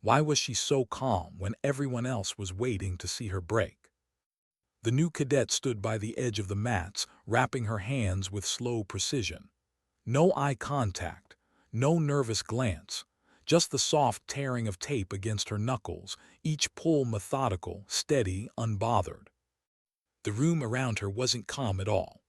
Why was she so calm when everyone else was waiting to see her break? The new cadet stood by the edge of the mats, wrapping her hands with slow precision. No eye contact, no nervous glance, just the soft tearing of tape against her knuckles, each pull methodical, steady, unbothered. The room around her wasn't calm at all.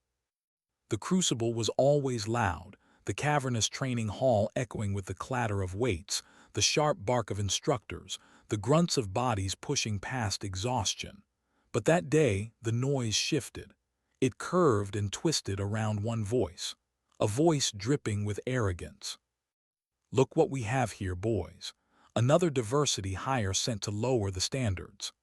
The Crucible was always loud, the cavernous training hall echoing with the clatter of weights, the sharp bark of instructors, the grunts of bodies pushing past exhaustion. But that day, the noise shifted. It curved and twisted around one voice, a voice dripping with arrogance. "Look what we have here, boys. Another diversity hire sent to lower the standards."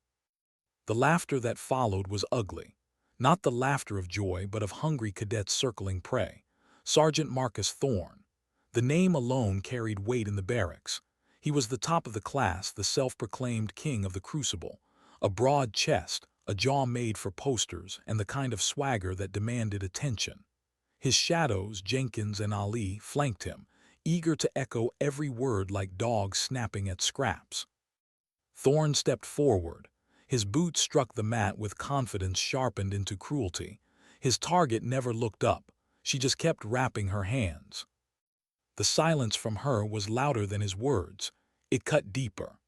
The laughter that followed was ugly. Not the laughter of joy, but of hungry cadets circling prey. Sergeant Marcus Thorne. The name alone carried weight in the barracks. He was the top of the class, the self-proclaimed king of the Crucible. A broad chest, a jaw made for posters, and the kind of swagger that demanded attention. His shadows, Jenkins and Ali, flanked him, eager to echo every word like dogs snapping at scraps. Thorne stepped forward. His boots struck the mat with confidence sharpened into cruelty. His target never looked up. She just kept wrapping her hands. The silence from her was louder than his words. It cut deeper.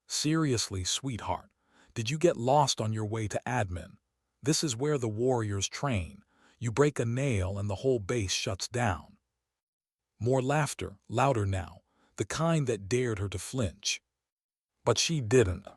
"Seriously, sweetheart, did you get lost on your way to admin? This is where the warriors train. You break a nail and the whole base shuts down." More laughter, louder now, the kind that dared her to flinch. But she didn't.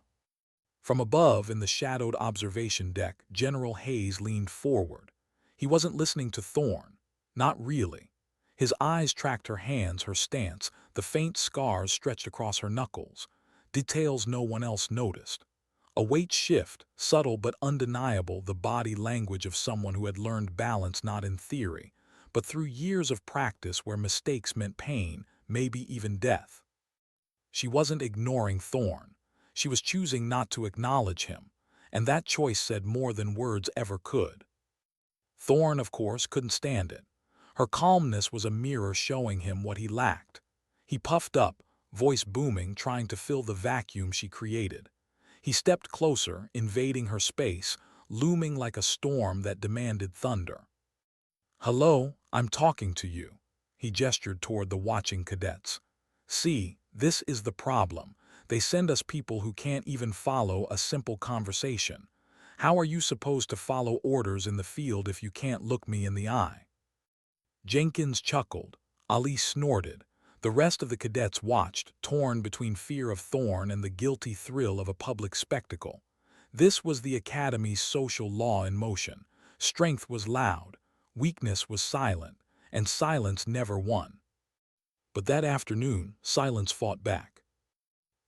From above, in the shadowed observation deck, General Hayes leaned forward. He wasn't listening to Thorne. Not really. His eyes tracked her hands, her stance, the faint scars stretched across her knuckles. Details no one else noticed. A weight shift, subtle but undeniable, the body language of someone who had learned balance not in theory, but through years of practice where mistakes meant pain, maybe even death. She wasn't ignoring Thorne. She was choosing not to acknowledge him, and that choice said more than words ever could. Thorne, of course, couldn't stand it. Her calmness was a mirror showing him what he lacked. He puffed up, voice booming, trying to fill the vacuum she created. He stepped closer, invading her space, looming like a storm that demanded thunder. "Hello, I'm talking to you." He gestured toward the watching cadets. "See, this is the problem. They send us people who can't even follow a simple conversation. How are you supposed to follow orders in the field if you can't look me in the eye?" Jenkins chuckled. Ali snorted. The rest of the cadets watched, torn between fear of Thorne and the guilty thrill of a public spectacle. This was the Academy's social law in motion. Strength was loud, weakness was silent, and silence never won. But that afternoon, silence fought back.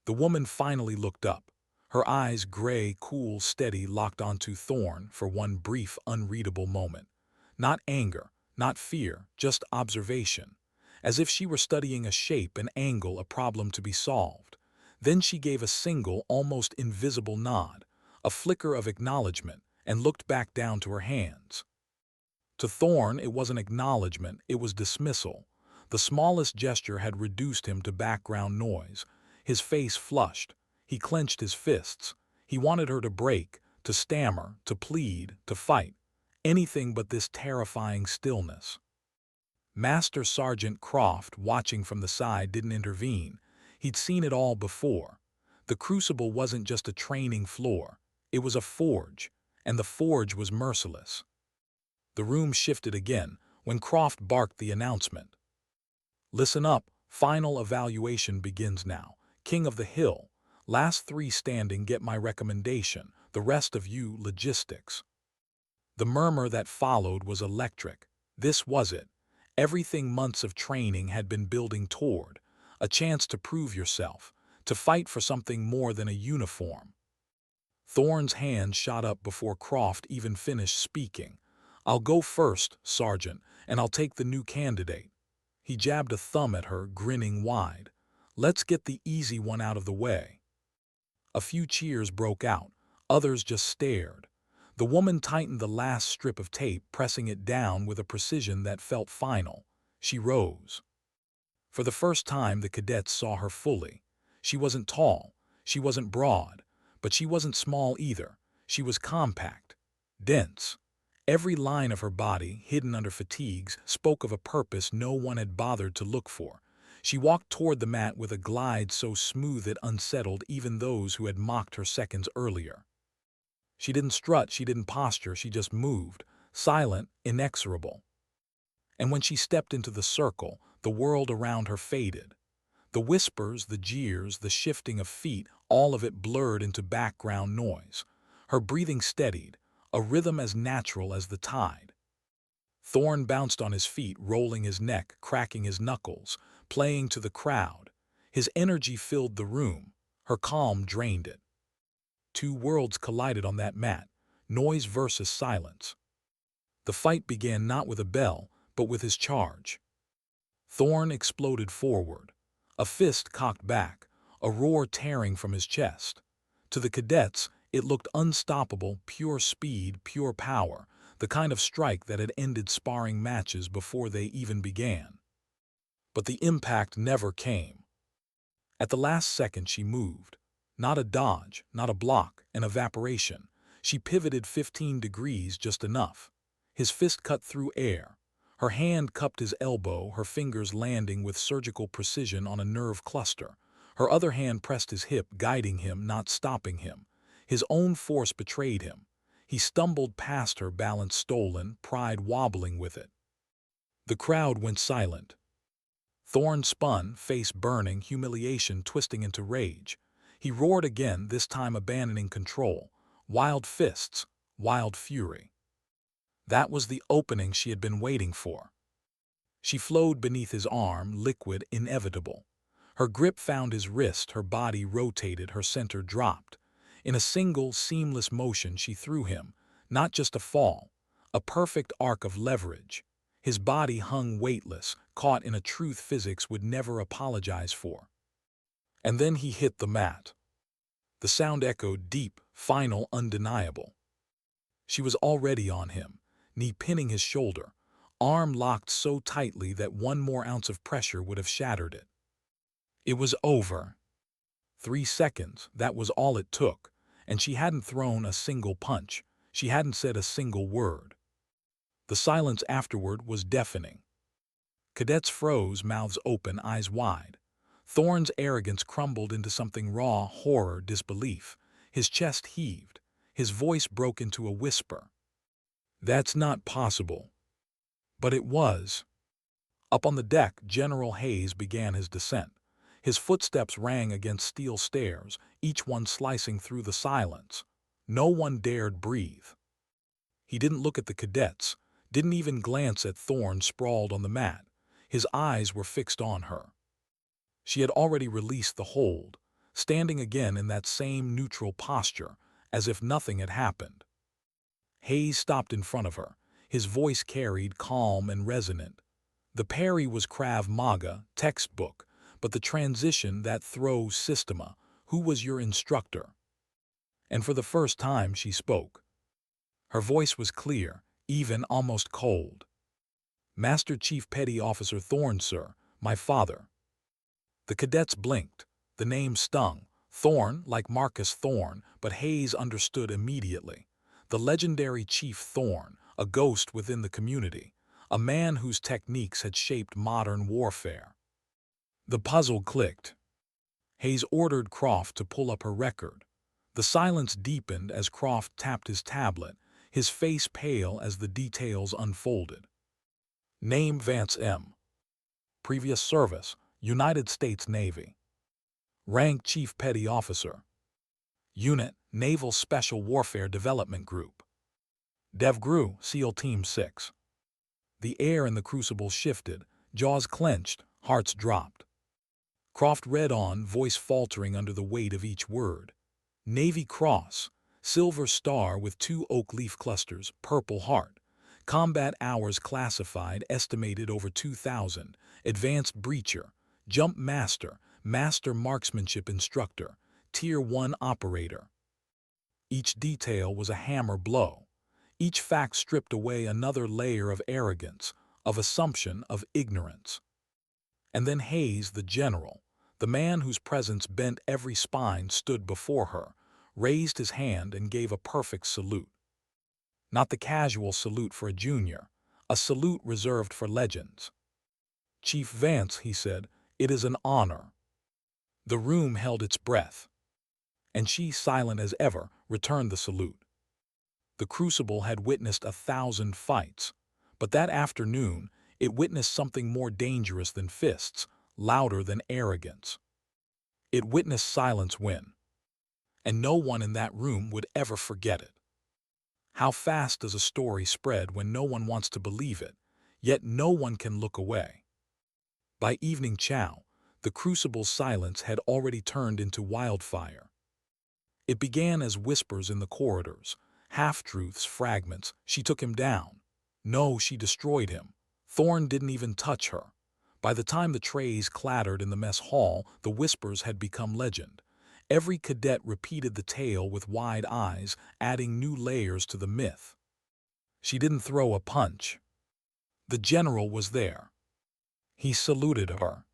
The woman finally looked up. Her eyes, gray, cool, steady, locked onto Thorne for one brief, unreadable moment. Not anger, not fear, just observation. As if she were studying a shape, an angle, a problem to be solved. Then she gave a single, almost invisible nod, a flicker of acknowledgement, and looked back down to her hands. To Thorne, it wasn't acknowledgement, it was dismissal. The smallest gesture had reduced him to background noise. His face flushed. He clenched his fists. He wanted her to break, to stammer, to plead, to fight. Anything but this terrifying stillness. Master Sergeant Croft, watching from the side, didn't intervene. He'd seen it all before. The Crucible wasn't just a training floor. It was a forge, and the forge was merciless. The room shifted again when Croft barked the announcement. "Listen up, final evaluation begins now. King of the Hill, last 3 standing get my recommendation, the rest of you logistics." The murmur that followed was electric. This was it. Everything months of training had been building toward. A chance to prove yourself, to fight for something more than a uniform. Thorne's hand shot up before Croft even finished speaking. "I'll go first, Sergeant, and I'll take the new candidate." He jabbed a thumb at her, grinning wide. "Let's get the easy one out of the way." A few cheers broke out. Others just stared. The woman tightened the last strip of tape, pressing it down with a precision that felt final. She rose. For the first time, the cadets saw her fully. She wasn't tall, she wasn't broad, but she wasn't small either. She was compact, dense. Every line of her body, hidden under fatigues, spoke of a purpose no one had bothered to look for. She walked toward the mat with a glide so smooth it unsettled even those who had mocked her seconds earlier. She didn't strut, she didn't posture, she just moved, silent, inexorable. And when she stepped into the circle, the world around her faded. The whispers, the jeers, the shifting of feet, all of it blurred into background noise. Her breathing steadied, a rhythm as natural as the tide. Thorne bounced on his feet, rolling his neck, cracking his knuckles, playing to the crowd. His energy filled the room. Her calm drained it. Two worlds collided on that mat, noise versus silence. The fight began not with a bell, but with his charge. Thorne exploded forward, a fist cocked back, a roar tearing from his chest. To the cadets, it looked unstoppable, pure speed, pure power, the kind of strike that had ended sparring matches before they even began. But the impact never came. At the last second she moved. Not a dodge, not a block, an evaporation. She pivoted 15 degrees, just enough. His fist cut through air. Her hand cupped his elbow, her fingers landing with surgical precision on a nerve cluster. Her other hand pressed his hip, guiding him, not stopping him. His own force betrayed him. He stumbled past her, balance stolen, pride wobbling with it. The crowd went silent. Thorne spun, face burning, humiliation twisting into rage. He roared again, this time abandoning control. Wild fists, wild fury. That was the opening she had been waiting for. She flowed beneath his arm, liquid, inevitable. Her grip found his wrist, her body rotated, her center dropped. In a single, seamless motion she threw him, not just a fall, a perfect arc of leverage. His body hung weightless, caught in a truth physics would never apologize for. And then he hit the mat. The sound echoed deep, final, undeniable. She was already on him, knee pinning his shoulder, arm locked so tightly that one more ounce of pressure would have shattered it. It was over. 3 seconds, that was all it took, and she hadn't thrown a single punch. She hadn't said a single word. The silence afterward was deafening. Cadets froze, mouths open, eyes wide. Thorne's arrogance crumbled into something raw, horror, disbelief. His chest heaved. His voice broke into a whisper. "That's not possible." But it was. Up on the deck, General Hayes began his descent. His footsteps rang against steel stairs, each one slicing through the silence. No one dared breathe. He didn't look at the cadets, didn't even glance at Thorne sprawled on the mat. His eyes were fixed on her. She had already released the hold, standing again in that same neutral posture, as if nothing had happened. Hayes stopped in front of her, his voice carried, calm and resonant. The parry was Krav Maga, textbook, but the transition, that throw, systema. Who was your instructor? And for the first time she spoke. Her voice was clear, even, almost cold. "Master Chief Petty Officer Thorne, sir, my father." The cadets blinked. The name stung. Thorne, like Marcus Thorne, but Hayes understood immediately. The legendary Chief Thorne, a ghost within the community, a man whose techniques had shaped modern warfare. The puzzle clicked. Hayes ordered Croft to pull up her record. The silence deepened as Croft tapped his tablet, his face pale as the details unfolded. Name Vance M. Previous service, United States Navy. Rank Chief Petty Officer. Unit, Naval Special Warfare Development Group. DevGru, SEAL Team 6. The air in the Crucible shifted, jaws clenched, hearts dropped. Croft read on, voice faltering under the weight of each word. Navy Cross, Silver Star with 2 oak leaf clusters, Purple Heart. Combat hours classified, estimated over 2,000. Advanced Breacher, Jump Master, Master Marksmanship Instructor, Tier 1 Operator. Each detail was a hammer blow. Each fact stripped away another layer of arrogance, of assumption, of ignorance. And then Hayes, the general, The man whose presence bent every spine stood before her, raised his hand and gave a perfect salute. Not the casual salute for a junior, a salute reserved for legends. "Chief Vance," he said, "it is an honor." The room held its breath, and she, silent as ever, returned the salute. The Crucible had witnessed 1,000 fights, but that afternoon it witnessed something more dangerous than fists, louder than arrogance. It witnessed silence win, and no one in that room would ever forget it. How fast does a story spread when no one wants to believe it, yet no one can look away? By evening chow, the Crucible's silence had already turned into wildfire. It began as whispers in the corridors, half-truths, fragments. She took him down. No, she destroyed him. Thorne didn't even touch her. By the time the trays clattered in the mess hall, the whispers had become legend. Every cadet repeated the tale with wide eyes, adding new layers to the myth. She didn't throw a punch. The general was there. He saluted her.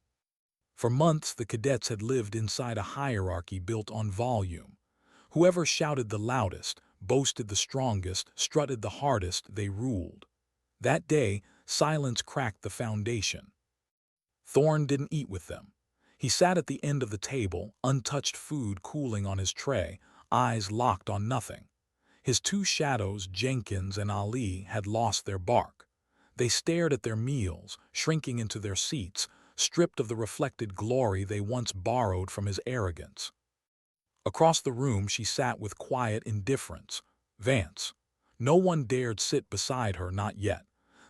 For months, the cadets had lived inside a hierarchy built on volume. Whoever shouted the loudest, boasted the strongest, strutted the hardest, they ruled. That day, silence cracked the foundation. Thorne didn't eat with them. He sat at the end of the table, untouched food cooling on his tray, eyes locked on nothing. His two shadows, Jenkins and Ali, had lost their bark. They stared at their meals, shrinking into their seats, stripped of the reflected glory they once borrowed from his arrogance. Across the room she sat with quiet indifference. Vance. No one dared sit beside her, not yet.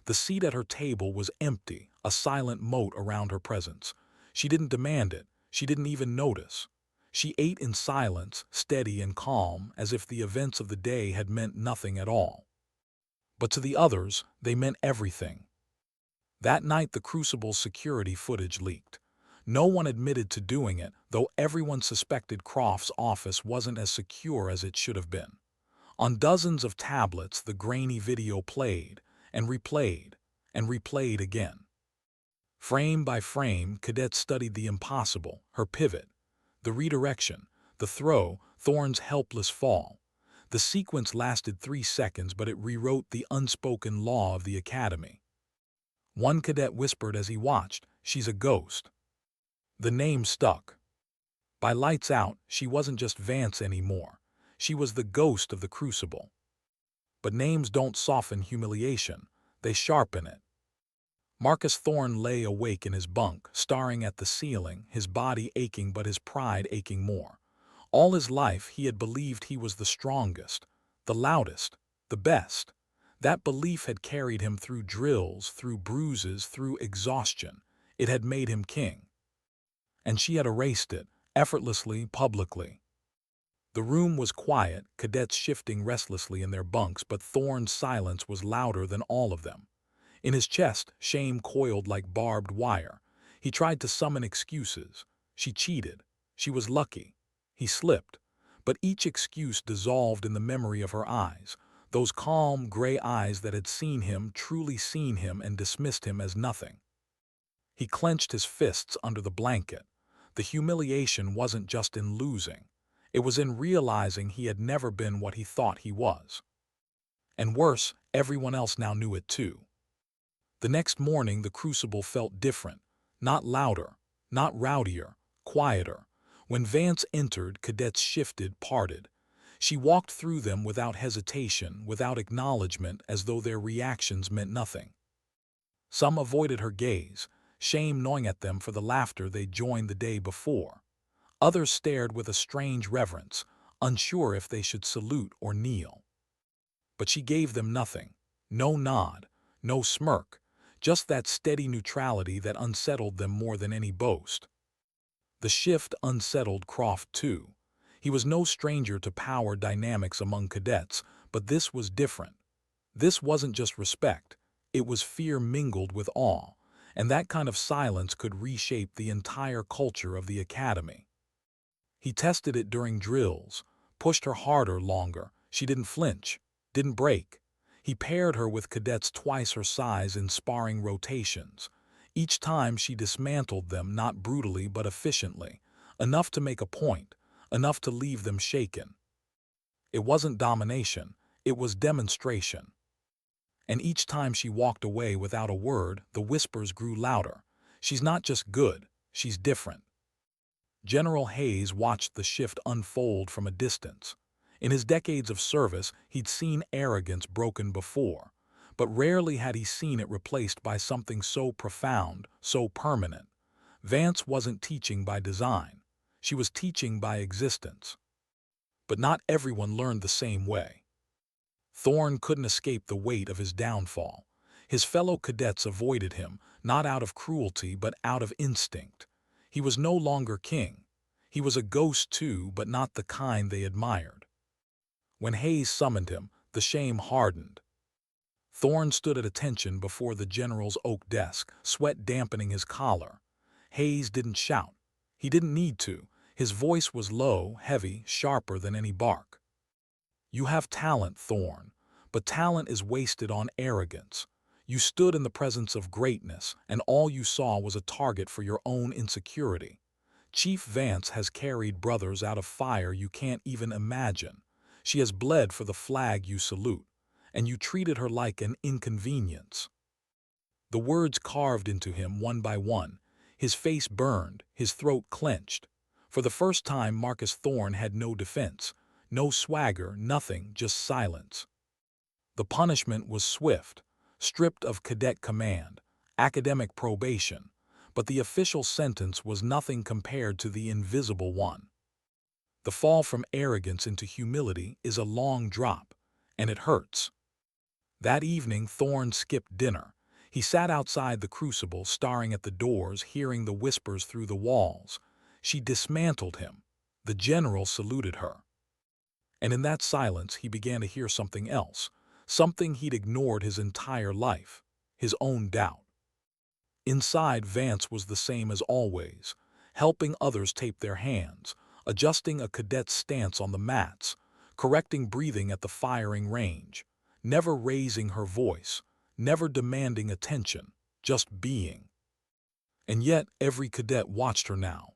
The seat at her table was empty, a silent moat around her presence. She didn't demand it. She didn't even notice. She ate in silence, steady and calm, as if the events of the day had meant nothing at all. But to the others, they meant everything. That night the Crucible's security footage leaked. No one admitted to doing it, though everyone suspected Croft's office wasn't as secure as it should have been. On dozens of tablets, the grainy video played, and replayed, and replayed again. Frame by frame, cadets studied the impossible, her pivot, the redirection, the throw, Thorne's helpless fall. The sequence lasted 3 seconds, but it rewrote the unspoken law of the academy. One cadet whispered as he watched, "She's a ghost." The name stuck. By lights out, she wasn't just Vance anymore. She was the ghost of the Crucible. But names don't soften humiliation, they sharpen it. Marcus Thorne lay awake in his bunk, staring at the ceiling, his body aching but his pride aching more. All his life he had believed he was the strongest, the loudest, the best. That belief had carried him through drills, through bruises, through exhaustion. It had made him king. And she had erased it, effortlessly, publicly. The room was quiet, cadets shifting restlessly in their bunks, but Thorne's silence was louder than all of them. In his chest, shame coiled like barbed wire. He tried to summon excuses. She cheated. She was lucky. He slipped. But each excuse dissolved in the memory of her eyes, those calm, gray eyes that had seen him, truly seen him, and dismissed him as nothing. He clenched his fists under the blanket. The humiliation wasn't just in losing. It was in realizing he had never been what he thought he was. And worse, everyone else now knew it too. The next morning the Crucible felt different, not louder, not rowdier, quieter. When Vance entered, cadets shifted, parted. She walked through them without hesitation, without acknowledgement, as though their reactions meant nothing. Some avoided her gaze, shame gnawing at them for the laughter they joined the day before. Others stared with a strange reverence, unsure if they should salute or kneel. But she gave them nothing, no nod, no smirk, just that steady neutrality that unsettled them more than any boast. The shift unsettled Croft too. He was no stranger to power dynamics among cadets, but this was different. This wasn't just respect, it was fear mingled with awe, and that kind of silence could reshape the entire culture of the academy. He tested it during drills, pushed her harder, longer. She didn't flinch, didn't break. He paired her with cadets twice her size in sparring rotations. Each time she dismantled them not brutally but efficiently, enough to make a point, enough to leave them shaken. It wasn't domination, it was demonstration. And each time she walked away without a word, the whispers grew louder. She's not just good, she's different. General Hayes watched the shift unfold from a distance. In his decades of service, he'd seen arrogance broken before, but rarely had he seen it replaced by something so profound, so permanent. Vance wasn't teaching by design. She was teaching by existence. But not everyone learned the same way. Thorne couldn't escape the weight of his downfall. His fellow cadets avoided him, not out of cruelty but out of instinct. He was no longer king. He was a ghost too, but not the kind they admired. When Hayes summoned him, the shame hardened. Thorne stood at attention before the general's oak desk, sweat dampening his collar. Hayes didn't shout. He didn't need to. His voice was low, heavy, sharper than any bark. You have talent, Thorne, but talent is wasted on arrogance. You stood in the presence of greatness, and all you saw was a target for your own insecurity. Chief Vance has carried brothers out of fire you can't even imagine. She has bled for the flag you salute, and you treated her like an inconvenience. The words carved into him one by one. His face burned, his throat clenched. For the first time, Marcus Thorne had no defense, no swagger, nothing, just silence. The punishment was swift, stripped of cadet command, academic probation, but the official sentence was nothing compared to the invisible one. The fall from arrogance into humility is a long drop, and it hurts. That evening, Thorne skipped dinner. He sat outside the Crucible, staring at the doors, hearing the whispers through the walls. She dismantled him. The general saluted her. And in that silence, he began to hear something else, something he'd ignored his entire life, his own doubt. Inside, Vance was the same as always, helping others tape their hands, adjusting a cadet's stance on the mats, correcting breathing at the firing range, never raising her voice, never demanding attention, just being. And yet, every cadet watched her now.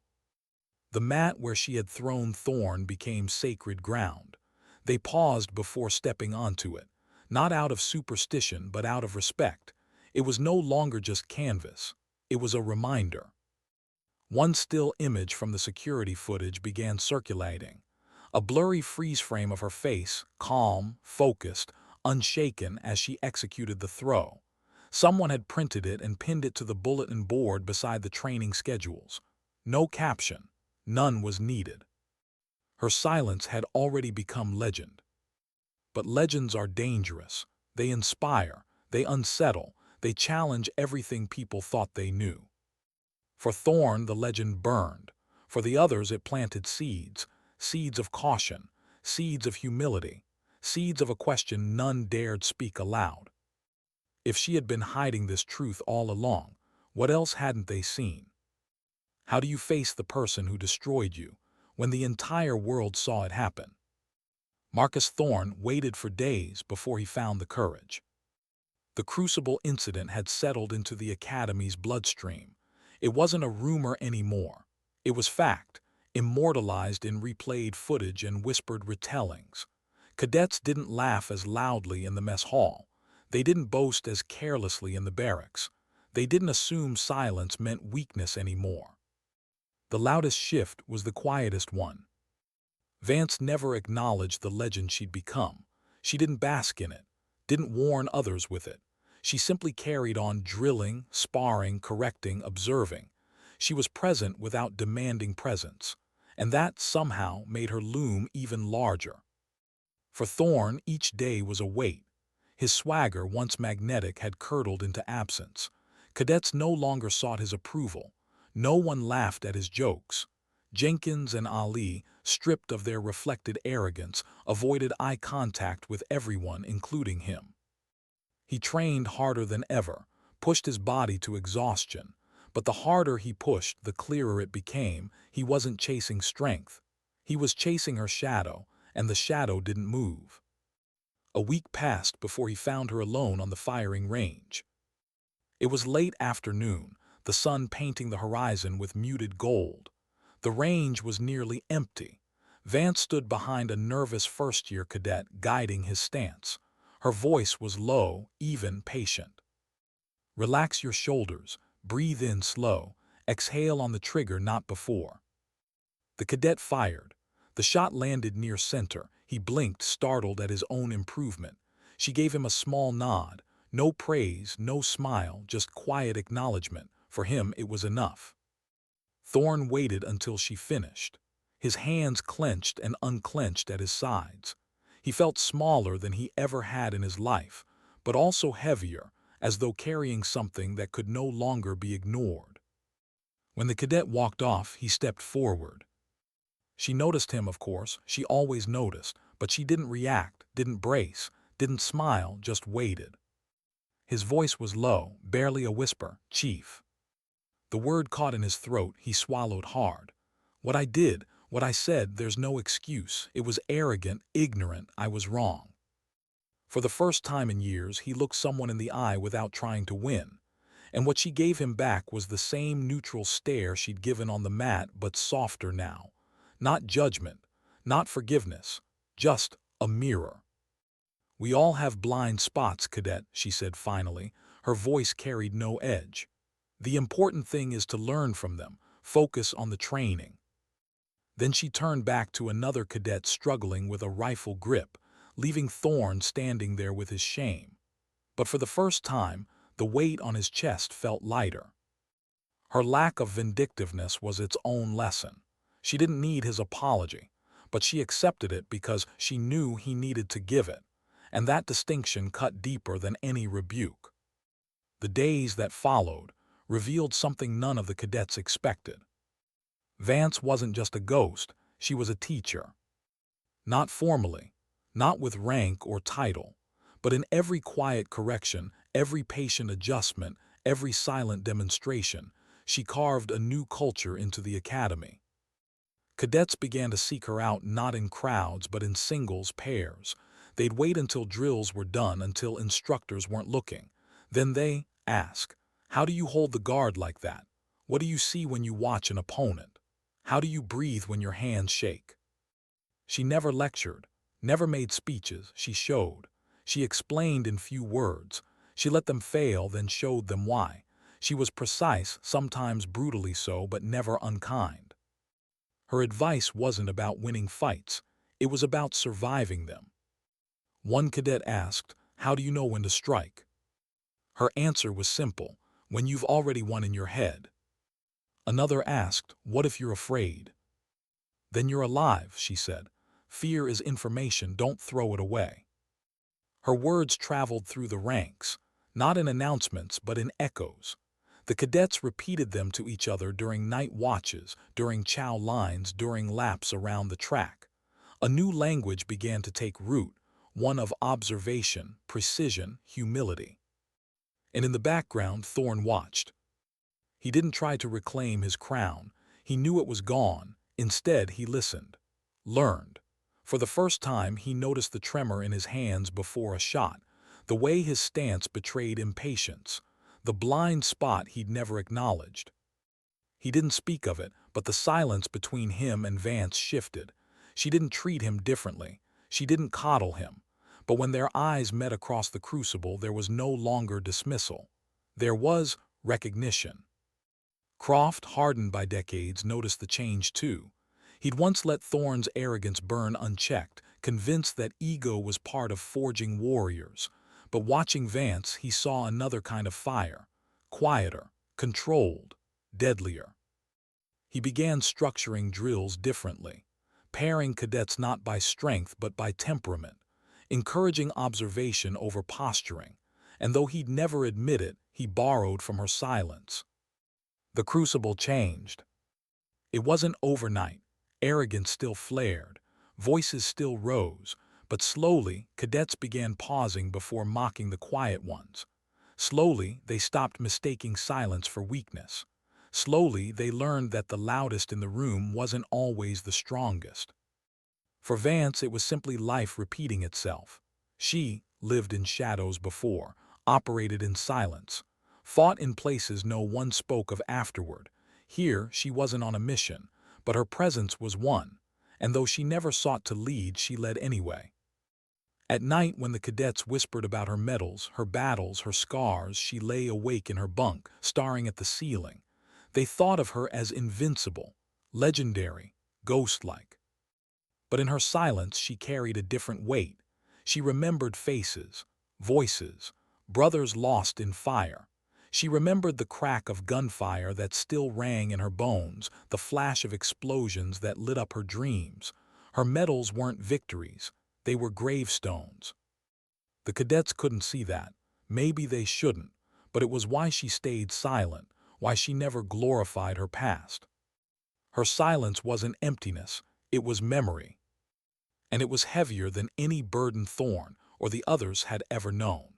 The mat where she had thrown Thorne became sacred ground. They paused before stepping onto it, not out of superstition but out of respect. It was no longer just canvas. It was a reminder. One still image from the security footage began circulating. A blurry freeze frame of her face, calm, focused, unshaken as she executed the throw. Someone had printed it and pinned it to the bulletin board beside the training schedules. No caption. None was needed. Her silence had already become legend. But legends are dangerous. They inspire, they unsettle, they challenge everything people thought they knew. For Thorne, the legend burned. For the others, it planted seeds, seeds of caution, seeds of humility, seeds of a question none dared speak aloud. If she had been hiding this truth all along, what else hadn't they seen? How do you face the person who destroyed you when the entire world saw it happen? Marcus Thorne waited for days before he found the courage. The Crucible incident had settled into the Academy's bloodstream. It wasn't a rumor anymore. It was fact, immortalized in replayed footage and whispered retellings. Cadets didn't laugh as loudly in the mess hall. They didn't boast as carelessly in the barracks. They didn't assume silence meant weakness anymore. The loudest shift was the quietest one. Vance never acknowledged the legend she'd become. She didn't bask in it, didn't warn others with it. She simply carried on drilling, sparring, correcting, observing. She was present without demanding presence, and that somehow made her loom even larger. For Thorne, each day was a weight. His swagger, once magnetic, had curdled into absence. Cadets no longer sought his approval. No one laughed at his jokes. Jenkins and Ali, stripped of their reflected arrogance, avoided eye contact with everyone, including him. He trained harder than ever, pushed his body to exhaustion. But the harder he pushed, the clearer it became. He wasn't chasing strength. He was chasing her shadow, and the shadow didn't move. A week passed before he found her alone on the firing range. It was late afternoon. the sun painting the horizon with muted gold. The range was nearly empty. Vance stood behind a nervous first-year cadet guiding his stance. Her voice was low, even patient. Relax your shoulders, breathe in slow, exhale on the trigger not before. The cadet fired. The shot landed near center. He blinked, startled at his own improvement. She gave him a small nod. No praise, no smile, just quiet acknowledgement. For him, it was enough. Thorne waited until she finished. His hands clenched and unclenched at his sides. He felt smaller than he ever had in his life, but also heavier, as though carrying something that could no longer be ignored. When the cadet walked off, he stepped forward. She noticed him, of course. She always noticed, but she didn't react, didn't brace, didn't smile, just waited. His voice was low, barely a whisper, "Chief." The word caught in his throat. He swallowed hard. What I did, what I said, there's no excuse. It was arrogant, ignorant. I was wrong. For the first time in years, he looked someone in the eye without trying to win. And what she gave him back was the same neutral stare she'd given on the mat, but softer now. Not judgment, not forgiveness, just a mirror. "We all have blind spots, cadet," she said finally. Her voice carried no edge. "The important thing is to learn from them, focus on the training." Then she turned back to another cadet struggling with a rifle grip, leaving Thorne standing there with his shame. But for the first time, the weight on his chest felt lighter. Her lack of vindictiveness was its own lesson. She didn't need his apology, but she accepted it because she knew he needed to give it, and that distinction cut deeper than any rebuke. The days that followed revealed something none of the cadets expected. Vance wasn't just a ghost, she was a teacher. Not formally, not with rank or title, but in every quiet correction, every patient adjustment, every silent demonstration, she carved a new culture into the academy. Cadets began to seek her out not in crowds but in singles, pairs. They'd wait until drills were done, until instructors weren't looking. Then they ask, "How do you hold the guard like that? What do you see when you watch an opponent? How do you breathe when your hands shake?" She never lectured, never made speeches. She showed. She explained in few words. She let them fail, then showed them why. She was precise, sometimes brutally so, but never unkind. Her advice wasn't about winning fights. It was about surviving them. One cadet asked, "How do you know when to strike?" Her answer was simple, "When you've already won in your head." Another asked, "What if you're afraid?" "Then you're alive," she said. "Fear is information, don't throw it away." Her words traveled through the ranks, not in announcements but in echoes. The cadets repeated them to each other during night watches, during chow lines, during laps around the track. A new language began to take root, one of observation, precision, humility. And in the background, Thorne watched. He didn't try to reclaim his crown. He knew it was gone. Instead, he listened, learned. For the first time, he noticed the tremor in his hands before a shot, the way his stance betrayed impatience, the blind spot he'd never acknowledged. He didn't speak of it, but the silence between him and Vance shifted. She didn't treat him differently. She didn't coddle him. But when their eyes met across the Crucible, there was no longer dismissal. There was recognition. Croft, hardened by decades, noticed the change too. He'd once let Thorne's arrogance burn unchecked, convinced that ego was part of forging warriors. But watching Vance, he saw another kind of fire, quieter, controlled, deadlier. He began structuring drills differently, pairing cadets not by strength but by temperament, encouraging observation over posturing, and though he'd never admit it, he borrowed from her silence. The Crucible changed. It wasn't overnight. Arrogance still flared, voices still rose, but slowly cadets began pausing before mocking the quiet ones. Slowly they stopped mistaking silence for weakness. Slowly they learned that the loudest in the room wasn't always the strongest. For Vance, it was simply life repeating itself. She lived in shadows before, operated in silence, fought in places no one spoke of afterward. Here, she wasn't on a mission, but her presence was one, and though she never sought to lead, she led anyway. At night, when the cadets whispered about her medals, her battles, her scars, she lay awake in her bunk, staring at the ceiling. They thought of her as invincible, legendary, ghost-like. But in her silence, she carried a different weight. She remembered faces, voices, brothers lost in fire. She remembered the crack of gunfire that still rang in her bones, the flash of explosions that lit up her dreams. Her medals weren't victories, they were gravestones. The cadets couldn't see that. Maybe they shouldn't, but it was why she stayed silent, why she never glorified her past. Her silence wasn't emptiness, it was memory. And it was heavier than any burden Thorne or the others had ever known.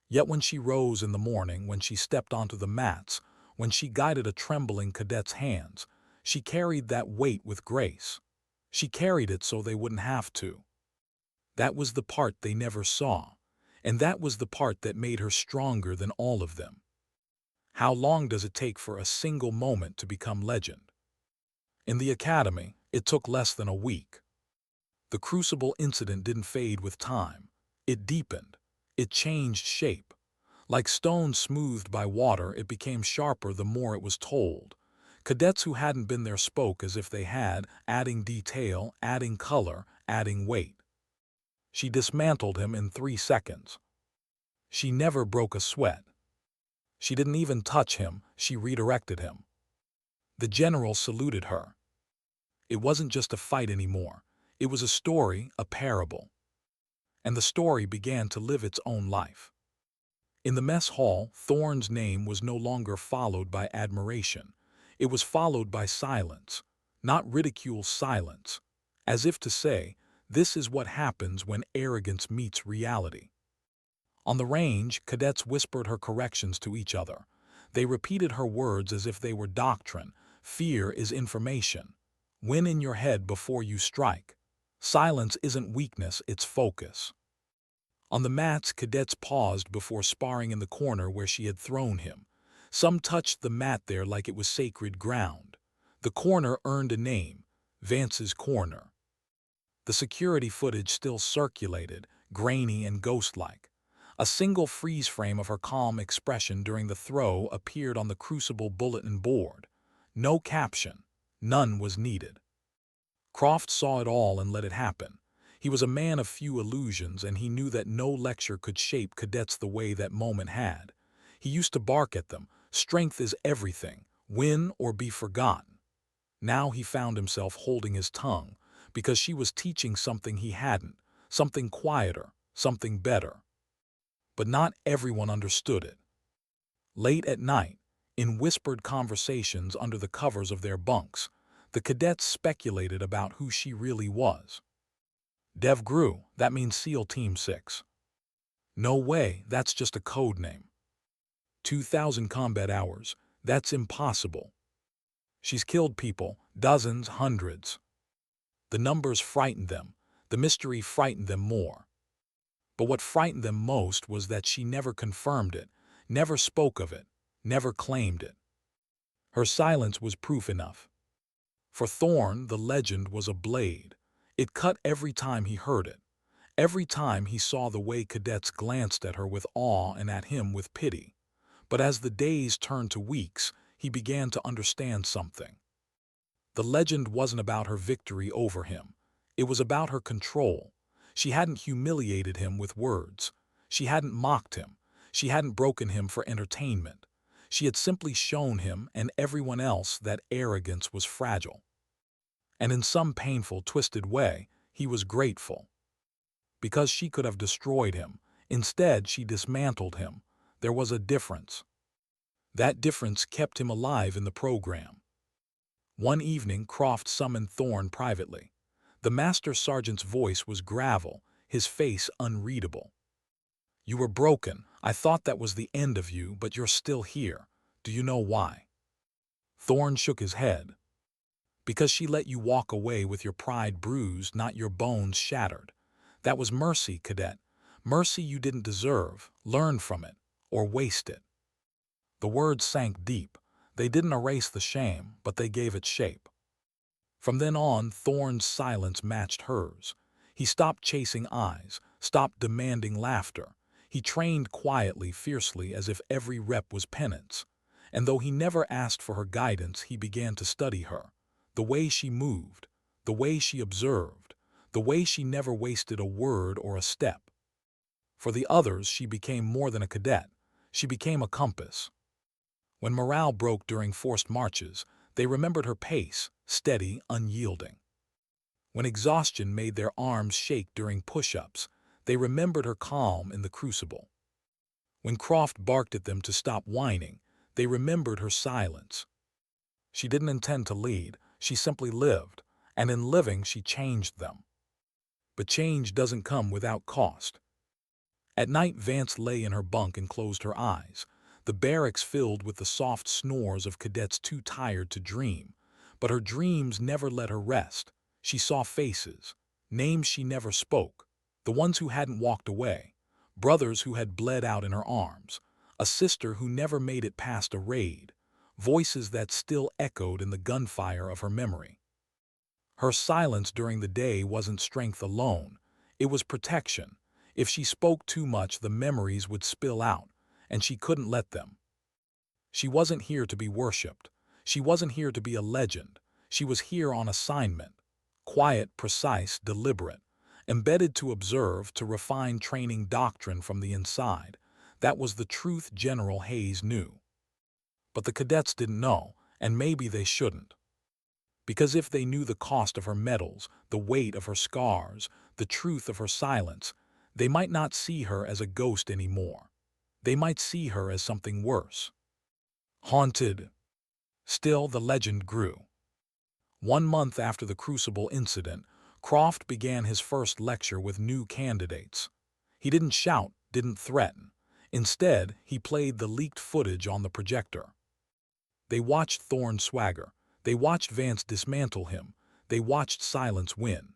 Yet when she rose in the morning, when she stepped onto the mats, when she guided a trembling cadet's hands, she carried that weight with grace. She carried it so they wouldn't have to. That was the part they never saw, and that was the part that made her stronger than all of them. How long does it take for a single moment to become legend? In the academy, it took less than a week. The Crucible incident didn't fade with time. It deepened. It changed shape. Like stone smoothed by water, it became sharper the more it was told. Cadets who hadn't been there spoke as if they had, adding detail, adding color, adding weight. She dismantled him in 3 seconds. She never broke a sweat. She didn't even touch him, she redirected him. The general saluted her. It wasn't just a fight anymore. It was a story, a parable. And the story began to live its own life. In the mess hall, Thorne's name was no longer followed by admiration. It was followed by silence, not ridicule, silence, as if to say, this is what happens when arrogance meets reality. On the range, cadets whispered her corrections to each other. They repeated her words as if they were doctrine. Fear is information. Win in your head before you strike. Silence isn't weakness, it's focus. On the mats, cadets paused before sparring in the corner where she had thrown him. Some touched the mat there like it was sacred ground. The corner earned a name, Vance's corner. The security footage still circulated, grainy and ghost-like. A single freeze frame of her calm expression during the throw appeared on the Crucible bulletin board. No caption. None was needed. Croft saw it all and let it happen. He was a man of few illusions, and he knew that no lecture could shape cadets the way that moment had. He used to bark at them, strength is everything, win or be forgotten. Now he found himself holding his tongue, because she was teaching something he hadn't, something quieter, something better. But not everyone understood it. Late at night, in whispered conversations under the covers of their bunks, the cadets speculated about who she really was. Dev Gru, that means SEAL Team 6. No way, that's just a code name. 2,000 combat hours, that's impossible. She's killed people, dozens, hundreds. The numbers frightened them, the mystery frightened them more. But what frightened them most was that she never confirmed it, never spoke of it, never claimed it. Her silence was proof enough. For Thorne, the legend was a blade. It cut every time he heard it, every time he saw the way cadets glanced at her with awe and at him with pity. But as the days turned to weeks, he began to understand something. The legend wasn't about her victory over him. It was about her control. She hadn't humiliated him with words. She hadn't mocked him. She hadn't broken him for entertainment. She had simply shown him and everyone else that arrogance was fragile. And in some painful, twisted way, he was grateful. Because she could have destroyed him. Instead, she dismantled him. There was a difference. That difference kept him alive in the program. One evening, Croft summoned Thorne privately. The Master Sergeant's voice was gravel, his face unreadable. You were broken. I thought that was the end of you, but you're still here. Do you know why? Thorne shook his head. Because she let you walk away with your pride bruised, not your bones shattered. That was mercy, cadet. Mercy you didn't deserve. Learn from it, or waste it. The words sank deep. They didn't erase the shame, but they gave it shape. From then on, Thorne's silence matched hers. He stopped chasing eyes, stopped demanding laughter. He trained quietly, fiercely, as if every rep was penance. And though he never asked for her guidance, he began to study her. The way she moved, the way she observed, the way she never wasted a word or a step. For the others, she became more than a cadet. She became a compass. When morale broke during forced marches, they remembered her pace, steady, unyielding. When exhaustion made their arms shake during push-ups, they remembered her calm in the Crucible. When Croft barked at them to stop whining, they remembered her silence. She didn't intend to lead, she simply lived, and in living she changed them. But change doesn't come without cost. At night, Vance lay in her bunk and closed her eyes. The barracks filled with the soft snores of cadets too tired to dream. But her dreams never let her rest. She saw faces, names she never spoke, the ones who hadn't walked away, brothers who had bled out in her arms, a sister who never made it past a raid, voices that still echoed in the gunfire of her memory. Her silence during the day wasn't strength alone, it was protection. If she spoke too much, the memories would spill out, and she couldn't let them. She wasn't here to be worshipped. She wasn't here to be a legend. She was here on assignment. Quiet, precise, deliberate. Embedded to observe, to refine training doctrine from the inside. That was the truth General Hayes knew. But the cadets didn't know, and maybe they shouldn't. Because if they knew the cost of her medals, the weight of her scars, the truth of her silence, they might not see her as a ghost anymore. They might see her as something worse. Haunted. Still, the legend grew. 1 month after the Crucible incident, Croft began his first lecture with new candidates. He didn't shout, didn't threaten. Instead, he played the leaked footage on the projector. They watched Thorne swagger. They watched Vance dismantle him. They watched silence win.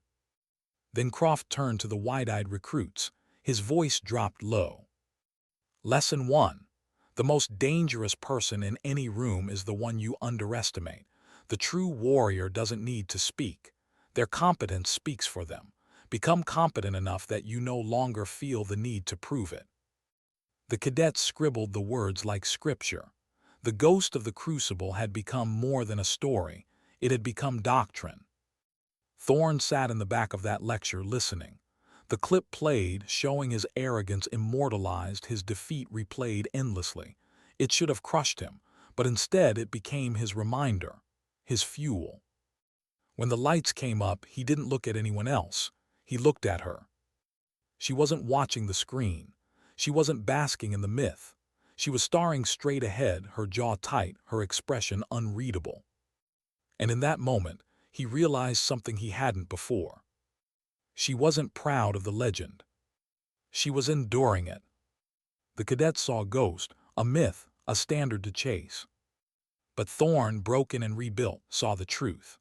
Then Croft turned to the wide-eyed recruits. His voice dropped low. Lesson 1. The most dangerous person in any room is the one you underestimate. The true warrior doesn't need to speak. Their competence speaks for them. Become competent enough that you no longer feel the need to prove it. The cadets scribbled the words like scripture. The ghost of the Crucible had become more than a story. It had become doctrine. Thorne sat in the back of that lecture listening. The clip played, showing his arrogance immortalized, his defeat replayed endlessly. It should have crushed him, but instead it became his reminder, his fuel. When the lights came up, he didn't look at anyone else. He looked at her. She wasn't watching the screen. She wasn't basking in the myth. She was staring straight ahead, her jaw tight, her expression unreadable. And in that moment, he realized something he hadn't before. She wasn't proud of the legend. She was enduring it. The cadets saw a ghost, a myth, a standard to chase. But Thorne, broken and rebuilt, saw the truth.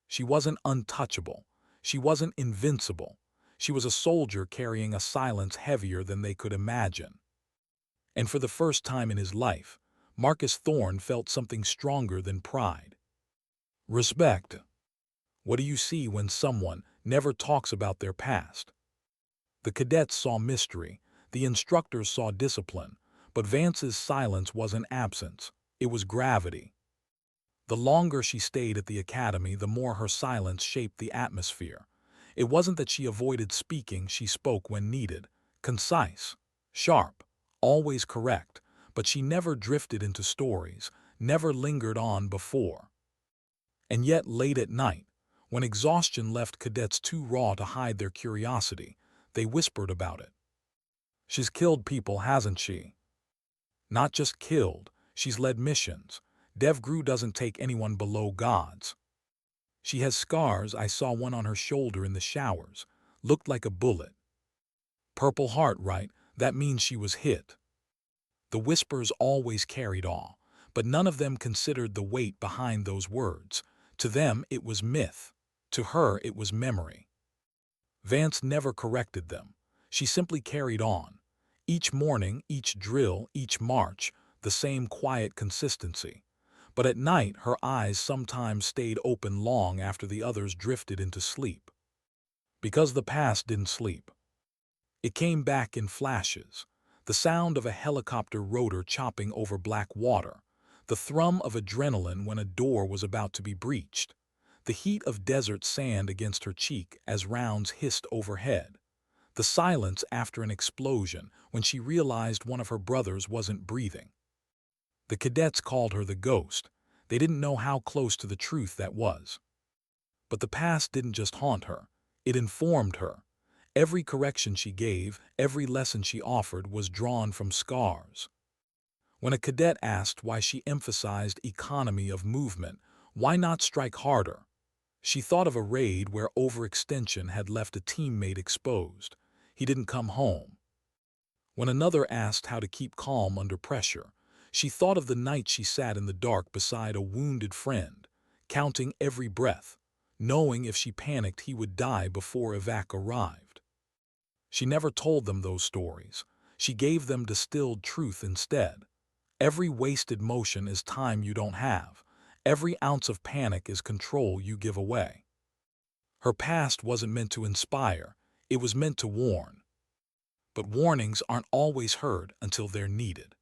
She wasn't untouchable. She wasn't invincible. She was a soldier carrying a silence heavier than they could imagine. And for the first time in his life, Marcus Thorne felt something stronger than pride. Respect. What do you see when someone never talks about their past? The cadets saw mystery, the instructors saw discipline, but Vance's silence wasn't absence, it was gravity. The longer she stayed at the academy, the more her silence shaped the atmosphere. It wasn't that she avoided speaking, she spoke when needed, concise, sharp, always correct, but she never drifted into stories, never lingered on before. And yet, late at night, when exhaustion left cadets too raw to hide their curiosity, they whispered about it. She's killed people, hasn't she? Not just killed, she's led missions. DevGru doesn't take anyone below gods. She has scars. I saw one on her shoulder in the showers. Looked like a bullet. Purple Heart, right? That means she was hit. The whispers always carried awe, but none of them considered the weight behind those words. To them, it was myth. To her, it was memory. Vance never corrected them. She simply carried on. Each morning, each drill, each march, the same quiet consistency. But at night, her eyes sometimes stayed open long after the others drifted into sleep. Because the past didn't sleep. It came back in flashes. The sound of a helicopter rotor chopping over black water, the thrum of adrenaline when a door was about to be breached, the heat of desert sand against her cheek as rounds hissed overhead, the silence after an explosion when she realized one of her brothers wasn't breathing. The cadets called her the ghost. They didn't know how close to the truth that was. But the past didn't just haunt her. It informed her. Every correction she gave, every lesson she offered was drawn from scars. When a cadet asked why she emphasized economy of movement, why not strike harder, she thought of a raid where overextension had left a teammate exposed. He didn't come home. When another asked how to keep calm under pressure, she thought of the night she sat in the dark beside a wounded friend, counting every breath, knowing if she panicked he would die before evac arrived. She never told them those stories. She gave them distilled truth instead. Every wasted motion is time you don't have. Every ounce of panic is control you give away. Her past wasn't meant to inspire, it was meant to warn. But warnings aren't always heard until they're needed.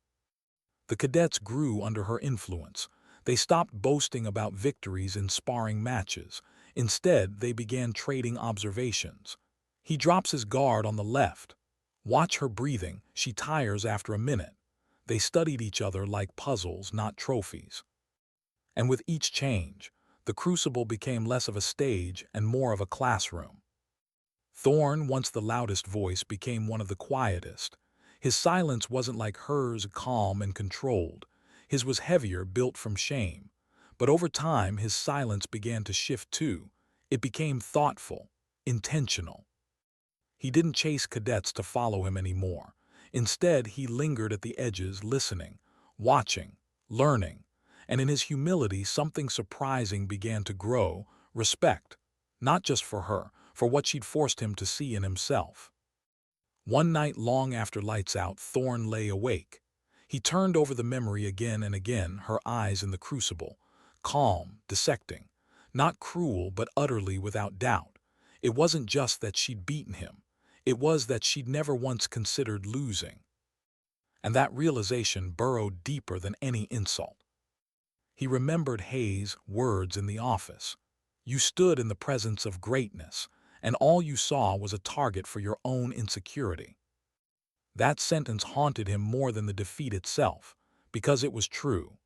The cadets grew under her influence. They stopped boasting about victories in sparring matches. Instead, they began trading observations. He drops his guard on the left. Watch her breathing, she tires after a minute. They studied each other like puzzles, not trophies. And with each change, the Crucible became less of a stage and more of a classroom. Thorne, once the loudest voice, became one of the quietest. His silence wasn't like hers, calm and controlled. His was heavier, built from shame. But over time, his silence began to shift too. It became thoughtful, intentional. He didn't chase cadets to follow him anymore. Instead, he lingered at the edges, listening, watching, learning. And in his humility, something surprising began to grow, respect, not just for her, for what she'd forced him to see in himself. One night long after lights out, Thorne lay awake. He turned over the memory again and again, her eyes in the Crucible, calm, dissecting, not cruel but utterly without doubt. It wasn't just that she'd beaten him. It was that she'd never once considered losing. And that realization burrowed deeper than any insult. He remembered Hayes' words in the office. You stood in the presence of greatness, and all you saw was a target for your own insecurity. That sentence haunted him more than the defeat itself, because it was true.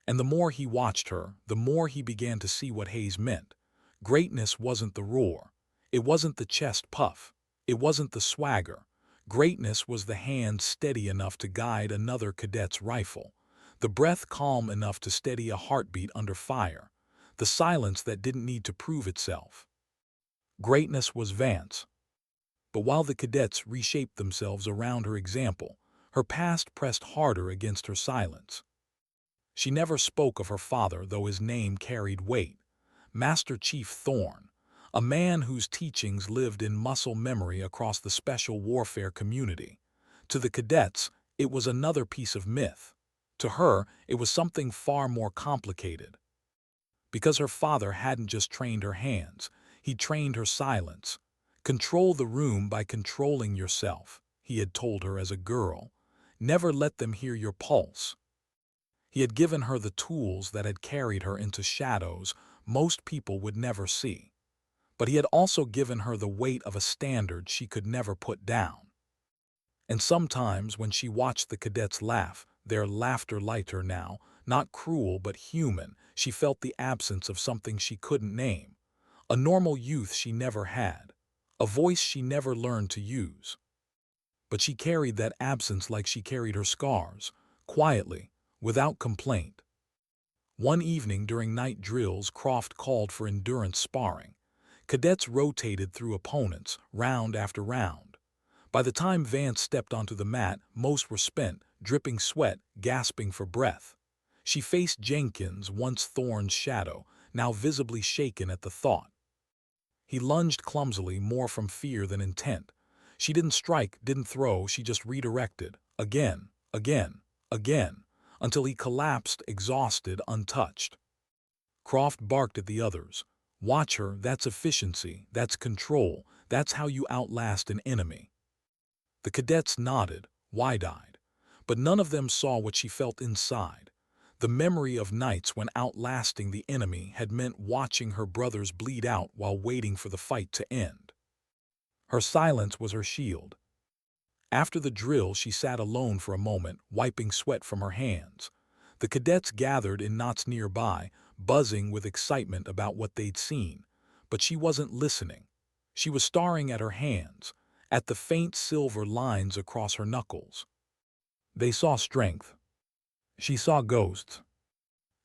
And the more he watched her, the more he began to see what Hayes meant. Greatness wasn't the roar. It wasn't the chest puff. It wasn't the swagger. Greatness was the hand steady enough to guide another cadet's rifle, the breath calm enough to steady a heartbeat under fire, the silence that didn't need to prove itself. Greatness was Vance. But while the cadets reshaped themselves around her example, her past pressed harder against her silence. She never spoke of her father, though his name carried weight. Master Chief Thorne, a man whose teachings lived in muscle memory across the special warfare community. To the cadets, it was another piece of myth. To her, it was something far more complicated. Because her father hadn't just trained her hands, he trained her silence. Control the room by controlling yourself, he had told her as a girl. Never let them hear your pulse. He had given her the tools that had carried her into shadows most people would never see. But he had also given her the weight of a standard she could never put down. And sometimes when she watched the cadets laugh, their laughter lighter now, not cruel but human, she felt the absence of something she couldn't name. A normal youth she never had. A voice she never learned to use. But she carried that absence like she carried her scars, quietly, without complaint. One evening during night drills, Croft called for endurance sparring. Cadets rotated through opponents, round after round. By the time Vance stepped onto the mat, most were spent, dripping sweat, gasping for breath. She faced Jenkins, once Thorne's shadow, now visibly shaken at the thought. He lunged clumsily, more from fear than intent. She didn't strike, didn't throw, she just redirected. Again, again, again, until he collapsed, exhausted, untouched. Croft barked at the others. "Watch her, that's efficiency, that's control, that's how you outlast an enemy." The cadets nodded, wide-eyed, but none of them saw what she felt inside. The memory of nights when outlasting the enemy had meant watching her brothers bleed out while waiting for the fight to end. Her silence was her shield. After the drill, she sat alone for a moment, wiping sweat from her hands. The cadets gathered in knots nearby, buzzing with excitement about what they'd seen. But she wasn't listening. She was staring at her hands, at the faint silver lines across her knuckles. They saw strength. She saw ghosts.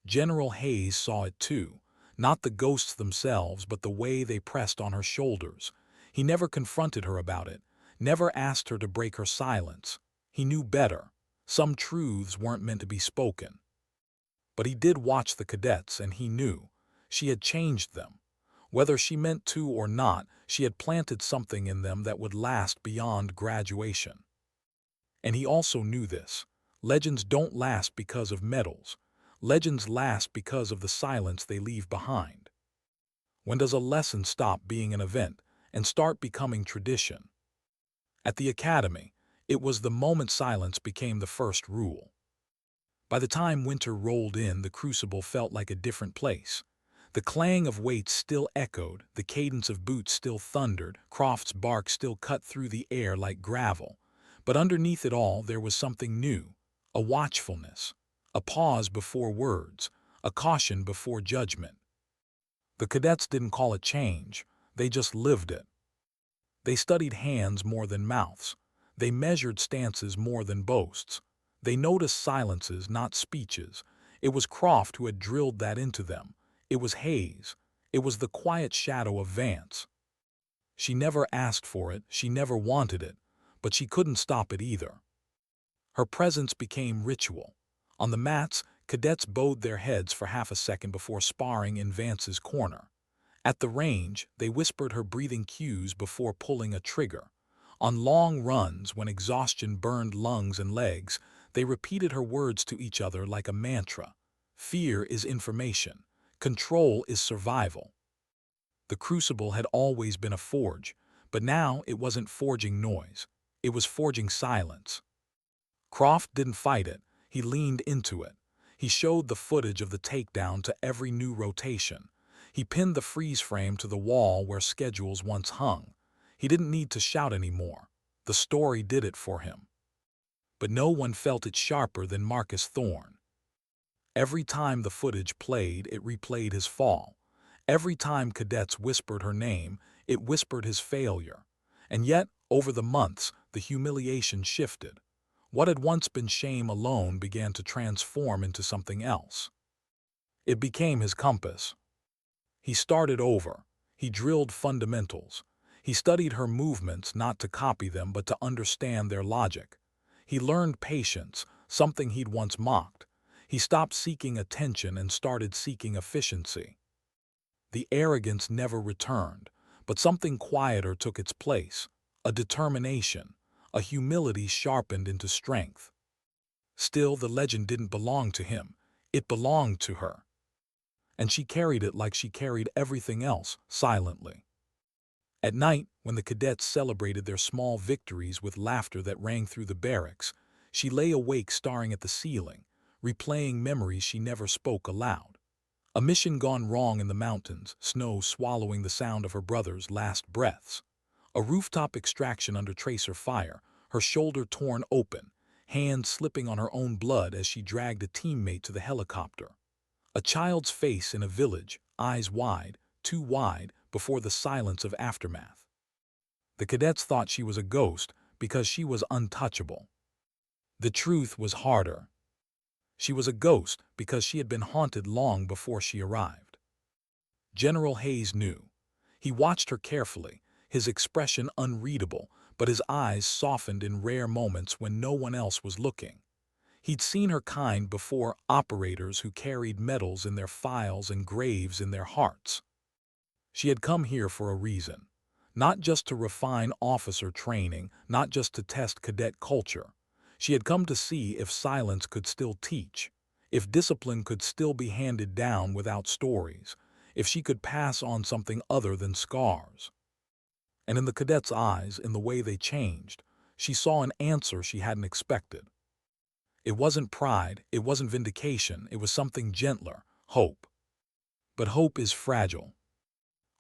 General Hayes saw it too, not the ghosts themselves, but the way they pressed on her shoulders. He never confronted her about it, never asked her to break her silence. He knew better. Some truths weren't meant to be spoken. But he did watch the cadets, and he knew. She had changed them. Whether she meant to or not, she had planted something in them that would last beyond graduation. And he also knew this. Legends don't last because of medals. Legends last because of the silence they leave behind. When does a lesson stop being an event and start becoming tradition? At the academy, it was the moment silence became the first rule. By the time winter rolled in, the Crucible felt like a different place. The clang of weights still echoed, the cadence of boots still thundered, Croft's bark still cut through the air like gravel. But underneath it all, there was something new, a watchfulness, a pause before words, a caution before judgment. The cadets didn't call it change, they just lived it. They studied hands more than mouths. They measured stances more than boasts. They noticed silences, not speeches. It was Croft who had drilled that into them. It was Hayes. It was the quiet shadow of Vance. She never asked for it, she never wanted it, but she couldn't stop it either. Her presence became ritual. On the mats, cadets bowed their heads for half a second before sparring in Vance's corner. At the range, they whispered her breathing cues before pulling a trigger. On long runs, when exhaustion burned lungs and legs, they repeated her words to each other like a mantra. Fear is information. Control is survival. The Crucible had always been a forge, but now it wasn't forging noise. It was forging silence. Croft didn't fight it. He leaned into it. He showed the footage of the takedown to every new rotation. He pinned the freeze frame to the wall where schedules once hung. He didn't need to shout anymore. The story did it for him. But no one felt it sharper than Marcus Thorne. Every time the footage played, it replayed his fall. Every time cadets whispered her name, it whispered his failure. And yet, over the months, the humiliation shifted. What had once been shame alone began to transform into something else. It became his compass. He started over. He drilled fundamentals. He studied her movements not to copy them but to understand their logic. He learned patience, something he'd once mocked. He stopped seeking attention and started seeking efficiency. The arrogance never returned, but something quieter took its place, a determination, a humility sharpened into strength. Still, the legend didn't belong to him. It belonged to her. And she carried it like she carried everything else, silently. At night, when the cadets celebrated their small victories with laughter that rang through the barracks, she lay awake staring at the ceiling, replaying memories she never spoke aloud. A mission gone wrong in the mountains, snow swallowing the sound of her brother's last breaths. A rooftop extraction under tracer fire, her shoulder torn open, hands slipping on her own blood as she dragged a teammate to the helicopter. A child's face in a village, eyes wide, too wide, before the silence of aftermath. The cadets thought she was a ghost because she was untouchable. The truth was harder. She was a ghost because she had been haunted long before she arrived. General Hayes knew. He watched her carefully, his expression unreadable, but his eyes softened in rare moments when no one else was looking. He'd seen her kind before, operators who carried medals in their files and graves in their hearts. She had come here for a reason. Not just to refine officer training, not just to test cadet culture. She had come to see if silence could still teach, if discipline could still be handed down without stories, if she could pass on something other than scars. And in the cadet's eyes, in the way they changed, she saw an answer she hadn't expected. It wasn't pride, it wasn't vindication, it was something gentler, hope. But hope is fragile.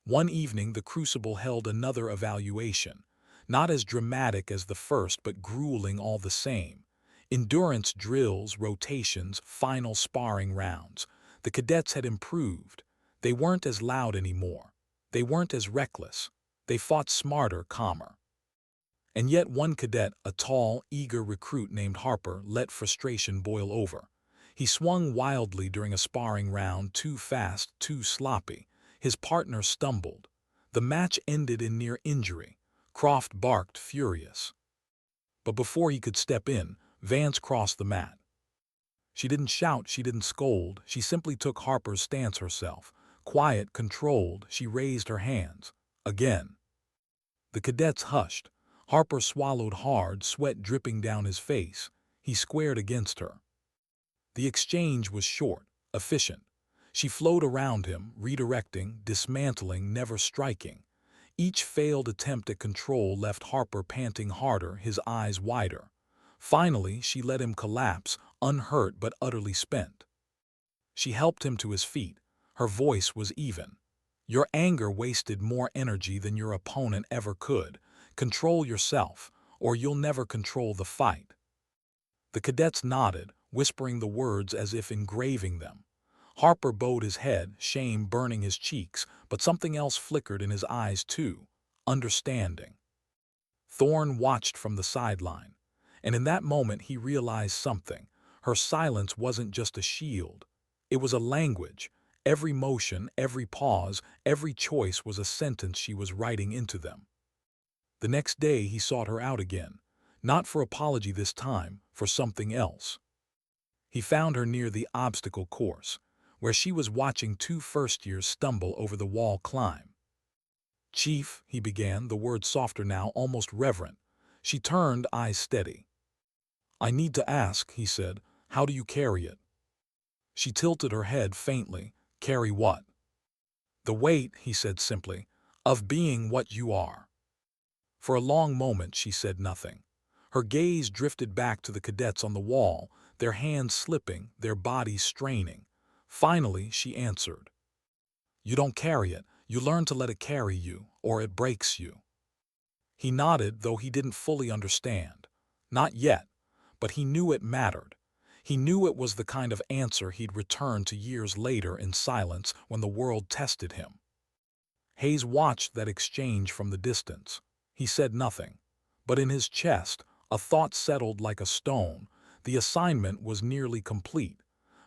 One evening, the Crucible held another evaluation, not as dramatic as the first, but grueling all the same. Endurance drills, rotations, final sparring rounds. The cadets had improved. They weren't as loud anymore. They weren't as reckless. They fought smarter, calmer. And yet one cadet, a tall, eager recruit named Harper, let frustration boil over. He swung wildly during a sparring round, too fast, too sloppy. His partner stumbled. The match ended in near injury. Croft barked, furious. But before he could step in, Vance crossed the mat. She didn't shout, she didn't scold, she simply took Harper's stance herself. Quiet, controlled, she raised her hands. Again. The cadets hushed. Harper swallowed hard, sweat dripping down his face. He squared against her. The exchange was short, efficient. She flowed around him, redirecting, dismantling, never striking. Each failed attempt at control left Harper panting harder, his eyes wider. Finally, she let him collapse, unhurt but utterly spent. She helped him to his feet. Her voice was even. "Your anger wasted more energy than your opponent ever could. Control yourself, or you'll never control the fight." The cadets nodded, whispering the words as if engraving them. Harper bowed his head, shame burning his cheeks, but something else flickered in his eyes too: understanding. Thorne watched from the sideline, and in that moment he realized something. Her silence wasn't just a shield. It was a language. Every motion, every pause, every choice was a sentence she was writing into them. The next day he sought her out again, not for apology this time, for something else. He found her near the obstacle course, where she was watching two first-years stumble over the wall climb. "Chief," he began, the words softer now, almost reverent. She turned, eyes steady. "I need to ask," he said, "how do you carry it?" She tilted her head faintly. "Carry what?" "The weight," he said simply, "of being what you are." For a long moment she said nothing. Her gaze drifted back to the cadets on the wall, their hands slipping, their bodies straining. Finally she answered. "You don't carry it, you learn to let it carry you, or it breaks you." He nodded, though he didn't fully understand. Not yet, but he knew it mattered. He knew it was the kind of answer he'd return to years later in silence when the world tested him. Hayes watched that exchange from the distance. He said nothing, but in his chest, a thought settled like a stone. The assignment was nearly complete.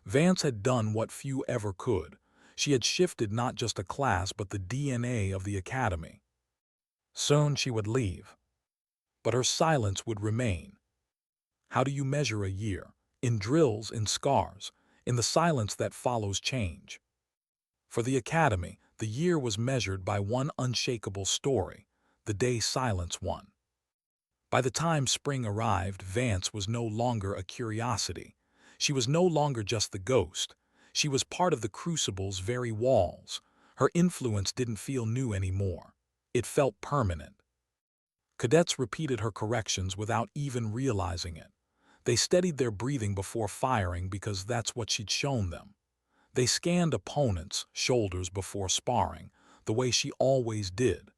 Vance had done what few ever could. She had shifted not just a class but the DNA of the academy. Soon she would leave. But her silence would remain. How do you measure a year? In drills, in scars, in the silence that follows change. For the academy, the year was measured by one unshakable story: the day silence won. By the time spring arrived, Vance was no longer a curiosity. She was no longer just the ghost. She was part of the Crucible's very walls. Her influence didn't feel new anymore. It felt permanent. Cadets repeated her corrections without even realizing it. They steadied their breathing before firing because that's what she'd shown them. They scanned opponents' shoulders before sparring, the way she always did.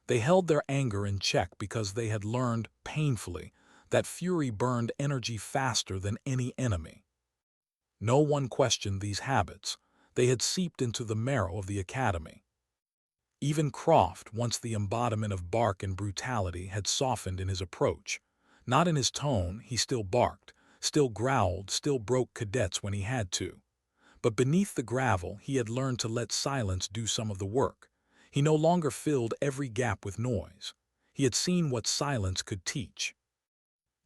They held their anger in check because they had learned, painfully, that fury burned energy faster than any enemy. No one questioned these habits. They had seeped into the marrow of the academy. Even Croft, once the embodiment of bark and brutality, had softened in his approach. Not in his tone, he still barked, still growled, still broke cadets when he had to. But beneath the gravel, he had learned to let silence do some of the work. He no longer filled every gap with noise. He had seen what silence could teach.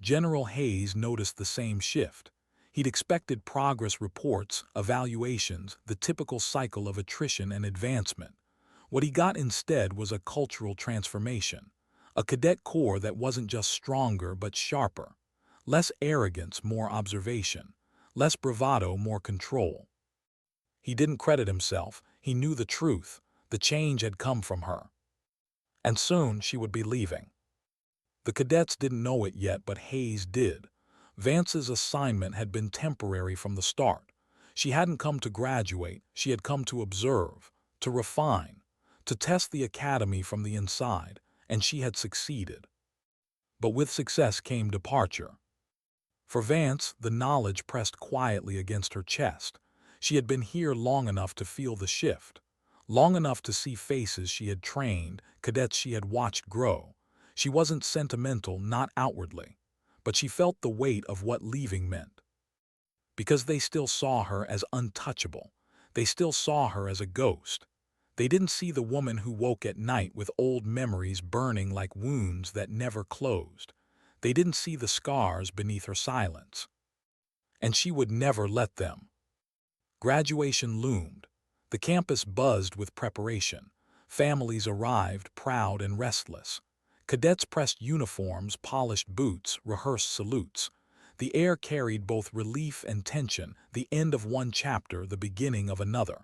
General Hayes noticed the same shift. He'd expected progress reports, evaluations, the typical cycle of attrition and advancement. What he got instead was a cultural transformation. A cadet corps that wasn't just stronger but sharper. Less arrogance, more observation. Less bravado, more control. He didn't credit himself. He knew the truth. The change had come from her. And soon she would be leaving. The cadets didn't know it yet, but Hayes did. Vance's assignment had been temporary from the start. She hadn't come to graduate. She had come to observe, to refine, to test the academy from the inside, and she had succeeded. But with success came departure. For Vance, the knowledge pressed quietly against her chest. She had been here long enough to feel the shift, long enough to see faces she had trained, cadets she had watched grow. She wasn't sentimental, not outwardly, but she felt the weight of what leaving meant. Because they still saw her as untouchable. They still saw her as a ghost. They didn't see the woman who woke at night with old memories burning like wounds that never closed. They didn't see the scars beneath her silence. And she would never let them. Graduation loomed. The campus buzzed with preparation. Families arrived, proud and restless. Cadets pressed uniforms, polished boots, rehearsed salutes. The air carried both relief and tension, the end of one chapter, the beginning of another.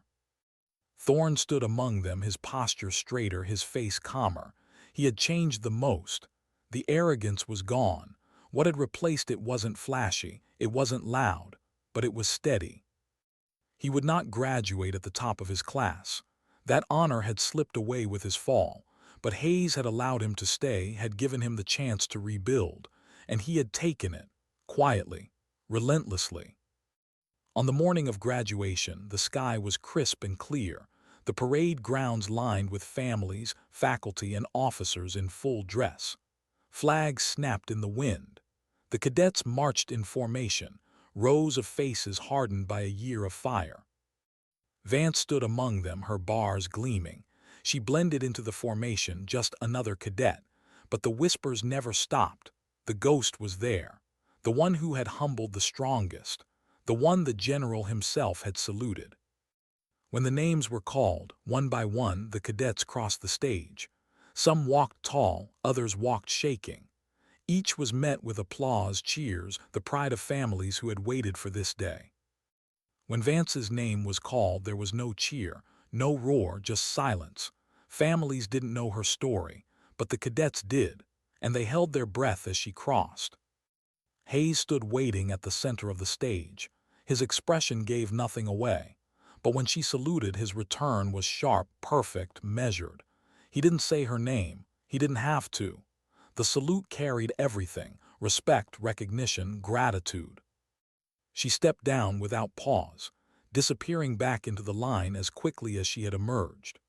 Thorne stood among them, his posture straighter, his face calmer. He had changed the most. The arrogance was gone. What had replaced it wasn't flashy, it wasn't loud, but it was steady. He would not graduate at the top of his class. That honor had slipped away with his fall, but Hayes had allowed him to stay, had given him the chance to rebuild, and he had taken it, quietly, relentlessly. On the morning of graduation, the sky was crisp and clear, the parade grounds lined with families, faculty, and officers in full dress. Flags snapped in the wind. The cadets marched in formation, rows of faces hardened by a year of fire. Vance stood among them, her bars gleaming. She blended into the formation, just another cadet, but the whispers never stopped. The ghost was there, the one who had humbled the strongest, the one the general himself had saluted. When the names were called, one by one, the cadets crossed the stage. Some walked tall, others walked shaking. Each was met with applause, cheers, the pride of families who had waited for this day. When Vance's name was called, there was no cheer, no roar, just silence. Families didn't know her story, but the cadets did, and they held their breath as she crossed. Hayes stood waiting at the center of the stage. His expression gave nothing away, but when she saluted, his return was sharp, perfect, measured. He didn't say her name. He didn't have to. The salute carried everything: respect, recognition, gratitude. She stepped down without pause, disappearing back into the line as quickly as she had emerged.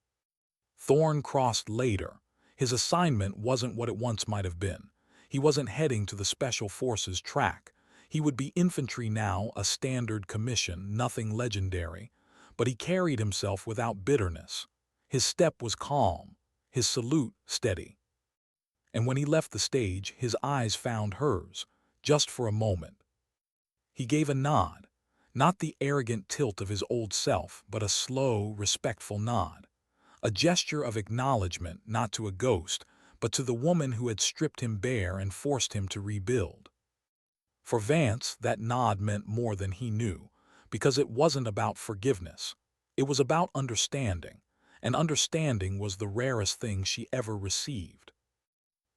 Thorne crossed later. His assignment wasn't what it once might have been. He wasn't heading to the Special Forces track. He would be infantry now, a standard commission, nothing legendary. But he carried himself without bitterness. His step was calm, his salute steady. And when he left the stage, his eyes found hers, just for a moment. He gave a nod, not the arrogant tilt of his old self, but a slow, respectful nod. A gesture of acknowledgement, not to a ghost, but to the woman who had stripped him bare and forced him to rebuild. For Vance, that nod meant more than he knew, because it wasn't about forgiveness. It was about understanding, and understanding was the rarest thing she ever received.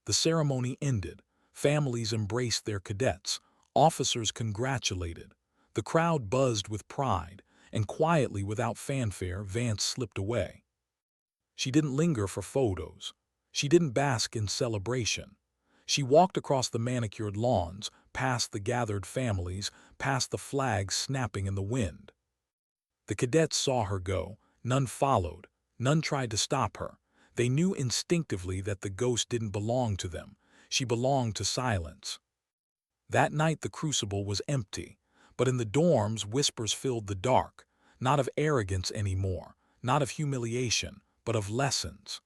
The ceremony ended. Families embraced their cadets. Officers congratulated. The crowd buzzed with pride, and quietly, without fanfare, Vance slipped away. She didn't linger for photos. She didn't bask in celebration. She walked across the manicured lawns, past the gathered families, past the flags snapping in the wind. The cadets saw her go. None followed. None tried to stop her. They knew instinctively that the ghost didn't belong to them. She belonged to silence. That night the Crucible was empty, but in the dorms whispers filled the dark, not of arrogance anymore, not of humiliation, but of lessons.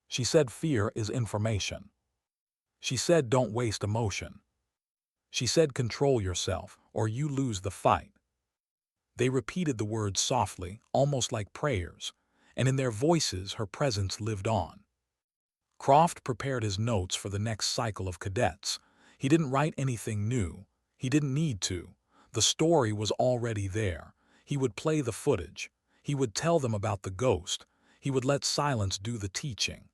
She said fear is information. She said don't waste emotion. She said control yourself, or you lose the fight. They repeated the words softly, almost like prayers, and in their voices her presence lived on. Croft prepared his notes for the next cycle of cadets. He didn't write anything new. He didn't need to. The story was already there. He would play the footage. He would tell them about the ghost. He would let silence do the teaching.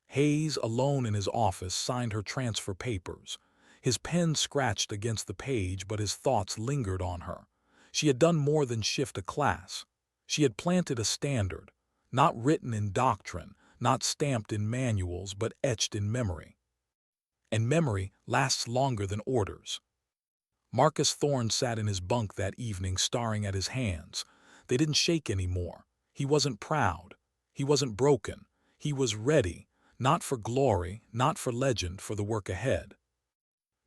Hayes, alone in his office, signed her transfer papers. His pen scratched against the page, but his thoughts lingered on her. She had done more than shift a class. She had planted a standard, not written in doctrine, not stamped in manuals, but etched in memory. And memory lasts longer than orders. Marcus Thorne sat in his bunk that evening, staring at his hands. They didn't shake anymore. He wasn't proud. He wasn't broken. He was ready, not for glory, not for legend, for the work ahead.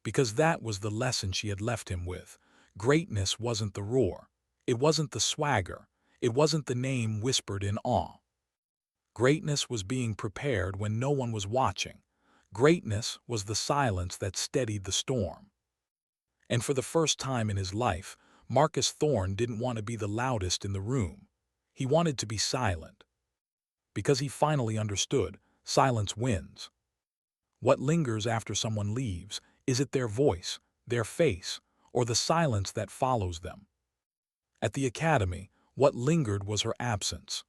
Because that was the lesson she had left him with. Greatness wasn't the roar. It wasn't the swagger. It wasn't the name whispered in awe. Greatness was being prepared when no one was watching. Greatness was the silence that steadied the storm. And for the first time in his life, Marcus Thorne didn't want to be the loudest in the room. He wanted to be silent. Because he finally understood, silence wins. What lingers after someone leaves? Is it their voice, their face, or the silence that follows them? At the academy, what lingered was her absence.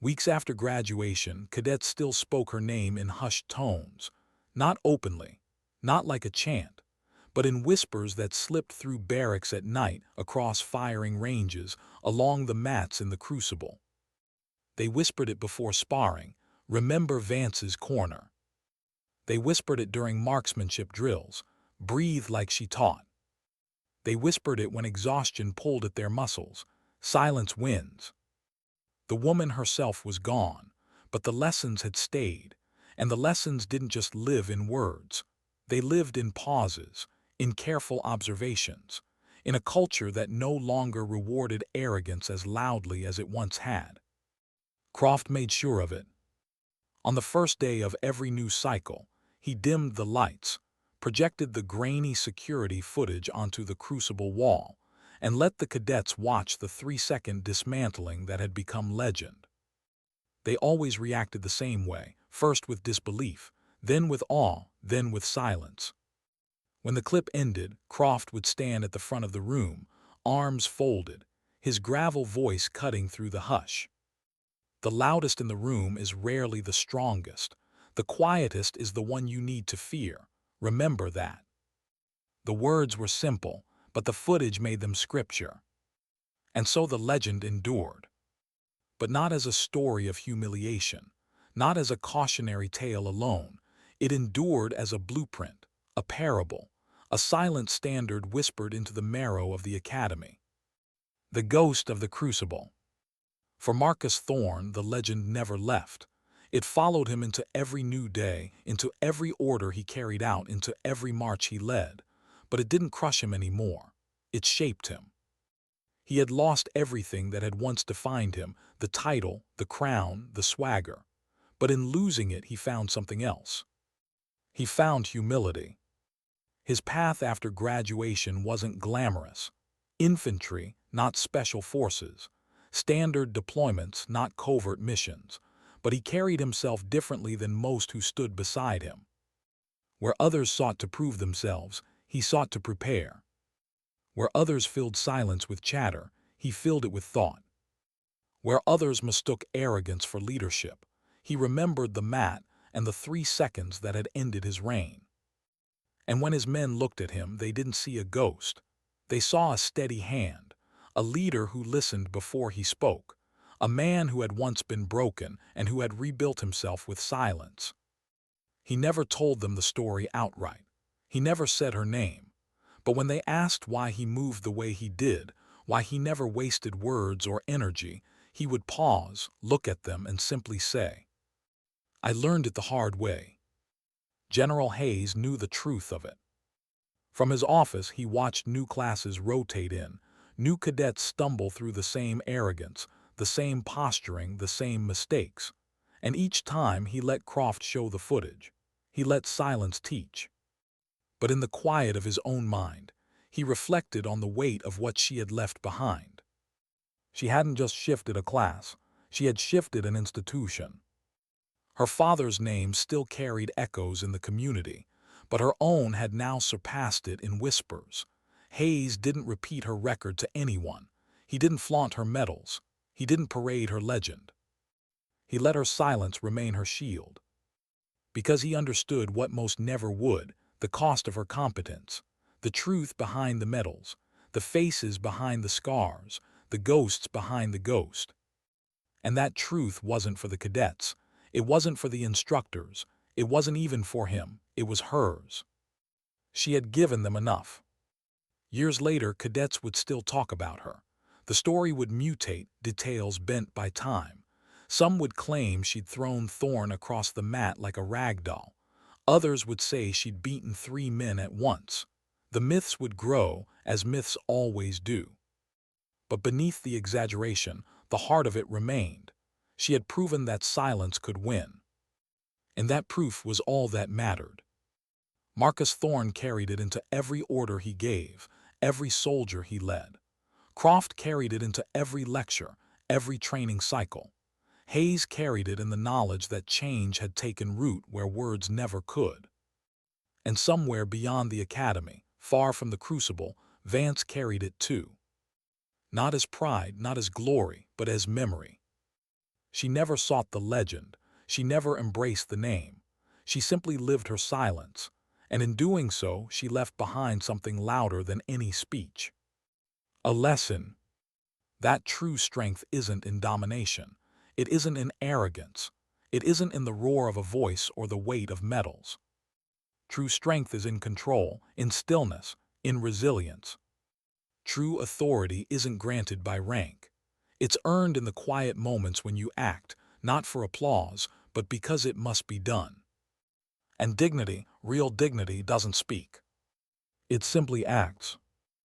Weeks after graduation, cadets still spoke her name in hushed tones, not openly, not like a chant, but in whispers that slipped through barracks at night, across firing ranges, along the mats in the Crucible. They whispered it before sparring, "Remember Vance's corner." They whispered it during marksmanship drills, "Breathe like she taught." They whispered it when exhaustion pulled at their muscles, "Silence wins." The woman herself was gone, but the lessons had stayed, and the lessons didn't just live in words. They lived in pauses, in careful observations, in a culture that no longer rewarded arrogance as loudly as it once had. Croft made sure of it. On the first day of every new cycle, he dimmed the lights, projected the grainy security footage onto the Crucible wall, and let the cadets watch the 3-second dismantling that had become legend. They always reacted the same way, first with disbelief, then with awe, then with silence. When the clip ended, Croft would stand at the front of the room, arms folded, his gravel voice cutting through the hush. The loudest in the room is rarely the strongest. The quietest is the one you need to fear. Remember that. The words were simple, but the footage made them scripture. And so the legend endured. But not as a story of humiliation, not as a cautionary tale alone. It endured as a blueprint, a parable, a silent standard whispered into the marrow of the academy. The ghost of the Crucible. For Marcus Thorne, the legend never left. It followed him into every new day, into every order he carried out, into every march he led. But it didn't crush him anymore. It shaped him. He had lost everything that had once defined him, the title, the crown, the swagger. But in losing it, he found something else. He found humility. His path after graduation wasn't glamorous. Infantry, not special forces. Standard deployments, not covert missions. But he carried himself differently than most who stood beside him. Where others sought to prove themselves, he sought to prepare. Where others filled silence with chatter, he filled it with thought. Where others mistook arrogance for leadership, he remembered the mat and the 3 seconds that had ended his reign. And when his men looked at him, they didn't see a ghost. They saw a steady hand, a leader who listened before he spoke, a man who had once been broken and who had rebuilt himself with silence. He never told them the story outright. He never said her name. But when they asked why he moved the way he did, why he never wasted words or energy, he would pause, look at them, and simply say, "I learned it the hard way." General Hayes knew the truth of it. From his office, he watched new classes rotate in, new cadets stumble through the same arrogance, the same posturing, the same mistakes. And each time he let Croft show the footage. He let silence teach. But in the quiet of his own mind, he reflected on the weight of what she had left behind. She hadn't just shifted a class, she had shifted an institution. Her father's name still carried echoes in the community, but her own had now surpassed it in whispers. Hayes didn't repeat her record to anyone. He didn't flaunt her medals. He didn't parade her legend. He let her silence remain her shield. Because he understood what most never would, the cost of her competence, the truth behind the medals, the faces behind the scars, the ghosts behind the ghost. And that truth wasn't for the cadets. It wasn't for the instructors. It wasn't even for him. It was hers. She had given them enough. Years later, cadets would still talk about her. The story would mutate, details bent by time. Some would claim she'd thrown Thorne across the mat like a ragdoll. Others would say she'd beaten 3 men at once. The myths would grow, as myths always do. But beneath the exaggeration, the heart of it remained. She had proven that silence could win. And that proof was all that mattered. Marcus Thorne carried it into every order he gave, every soldier he led. Croft carried it into every lecture, every training cycle. Hayes carried it in the knowledge that change had taken root where words never could. And somewhere beyond the academy, far from the Crucible, Vance carried it too. Not as pride, not as glory, but as memory. She never sought the legend. She never embraced the name. She simply lived her silence, and in doing so, she left behind something louder than any speech. A lesson. That true strength isn't in domination. It isn't in arrogance. It isn't in the roar of a voice or the weight of medals. True strength is in control, in stillness, in resilience. True authority isn't granted by rank. It's earned in the quiet moments when you act, not for applause, but because it must be done. And dignity, real dignity, doesn't speak. It simply acts.